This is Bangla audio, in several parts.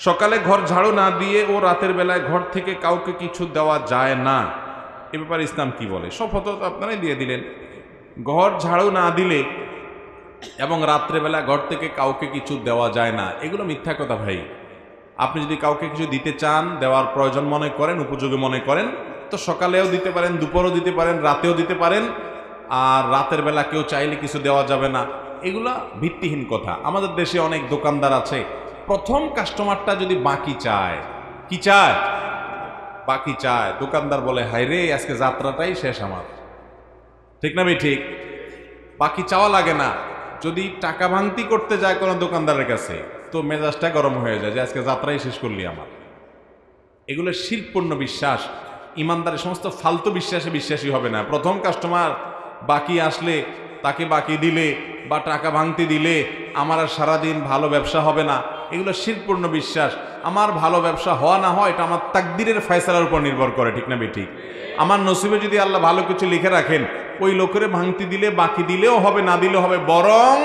সকালে ঘর ঝাড়ু না দিয়ে ও রাতের বেলায় ঘর থেকে কাউকে কিছু দেওয়া যায় না, এ ব্যাপারে ইসলাম কি বলে? সব ফতোয়া তো আপনারাই দিয়ে দিলেন। ঘর ঝাড়ু না দিলে এবং রাত্রেবেলা ঘর থেকে কাউকে কিছু দেওয়া যায় না, এগুলো মিথ্যা কথা ভাই। আপনি যদি কাউকে কিছু দিতে চান, দেওয়ার প্রয়োজন মনে করেন, উপযোগী মনে করেন, তো সকালেও দিতে পারেন, দুপুরও দিতে পারেন, রাতেও দিতে পারেন। আর রাতের বেলা কেউ চাইলে কিছু দেওয়া যাবে না, এগুলা ভিত্তিহীন কথা। আমাদের দেশে অনেক দোকানদার আছে, প্রথম কাস্টমারটা যদি বাকি চায়, কি চায়? বাকি চায়। দোকানদার বলে, হাই রে, আজকে যাত্রাটাই শেষ আমার। ঠিক না ভাই? ঠিক। বাকি চাওয়া লাগে না। যদি টাকা ভাঙতি করতে যায় কোনো দোকানদারের কাছে, তো মেজাজটা গরম হয়ে যায় যে আজকে যাত্রাই শেষ করলি আমার। এগুলো শিরকপূর্ণ বিশ্বাস। ইমানদারের সমস্ত ফালতু বিশ্বাসে বিশ্বাসী হবে না। প্রথম কাস্টমার বাকি আসলে তাকে বাকি দিলে বা টাকা ভাঙতি দিলে আমার আর সারাদিন ভালো ব্যবসা হবে না, এগুলো শিরকপূর্ণ বিশ্বাস। আমার ভালো ব্যবসা হওয়া না হয় এটা আমার তাকদীরের ফয়সালার উপর নির্ভর করে। ঠিক না ভাই? ঠিক। আমার নসিবে যদি আল্লাহ ভালো কিছু লিখে রাখেন, ওই লোকের ভাঙতি দিলে বাকি দিলেও হবে, না দিলেও হবে। বরং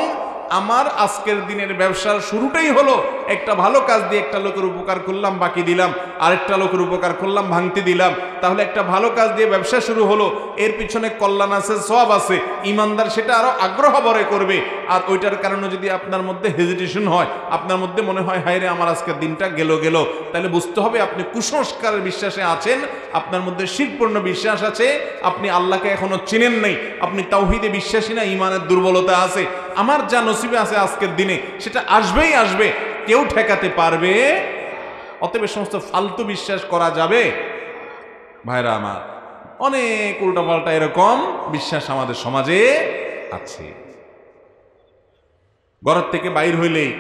আমার আজকের দিনের ব্যবসার শুরুটাই হলো একটা ভালো কাজ দিয়ে একটা লোকের উপকার করলাম, বাকি দিলাম, আরেকটা লোকের উপকার করলাম, ভাঙতি দিলাম। তাহলে একটা ভালো কাজ দিয়ে ব্যবসা শুরু হলো, এর পিছনে কল্যাণ আছে, সওয়াব আছে। ইমানদার সেটা আরো আগ্রহ ভরে করবে। আর ওইটার কারণে যদি আপনার মধ্যে হেজিটেশন হয়, আপনার মধ্যে মনে হয় হায় রে আমার আজকের দিনটা গেল, তাহলে বুঝতে হবে আপনি কুসংস্কারের বিশ্বাসে আছেন, আপনার মধ্যে শিরকপূর্ণ বিশ্বাস আছে, আপনি আল্লাহকে এখনো চিনেন নাই, আপনি তাওহীদে বিশ্বাসী না, ইমানের দুর্বলতা আছে। আমার যা নসিবে আছে আজকের দিনে সেটা আসবেই আসবে, কেউ ঠেকাতে পারবে। অতএব সমস্ত ফালতু বিশ্বাস করা যাবে? ভাইরা আমার, অনেক উল্টাপাল্টা এরকম বিশ্বাস আমাদের সমাজে আছে। ঘর থেকে বাইর হইলেই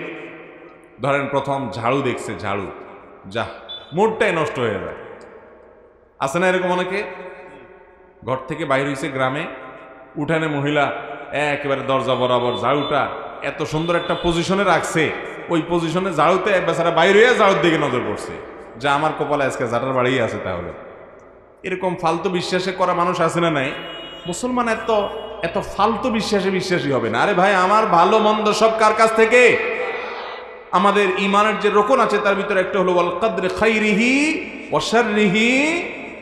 ধরেন প্রথম ঝাড়ু দেখছে, ঝাড়ু, যা মুডটাই নষ্ট হয়ে যায়। আছে না এরকম অনেকে? ঘর থেকে বাইর হয়েছে গ্রামে, উঠানে মহিলা একেবারে দরজা বরাবর ঝাড়ুটা এত সুন্দর একটা পজিশনে রাখছে, ওই পজিশনে ঝাড়ুতে বেচারা বাইর হইয়া ঝাড়ুর দিকে নজর পড়ছে, যা আমার কপালে আজকে ঝাড়ার বাড়ি আছে। তাহলে এরকম ফালতু বিশ্বাসে করা মানুষ আছে না নাই? মুসলমান এত এত ফালতু বিশ্বাসে বিশ্বাসী হবে না। আরে ভাই, আমার ভালো মন্দ সব কার কাছ থেকে? আমাদের ইমানের যে রোকন আছে তার ভিতরে একটা হলো ওয়াল কদরে খাইরিহি ওয়া শাররিহি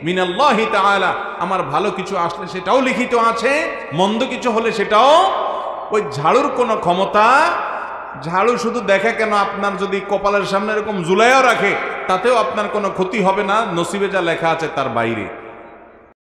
মিনাল্লাহি তাআলা। আমার ভালো কিছু আসলে সেটাও লিখিত আছে, মন্দ কিছু হলে সেটাও। ওই ঝাড়ুর কোনো ক্ষমতা, ঝাড়ু শুধু দেখে কেন, আপনার যদি কপালের সামনে এরকম ঝুলাইয়া রাখে তাতেও আপনার কোনো ক্ষতি হবে না, নসিবে যা লেখা আছে তার বাইরে।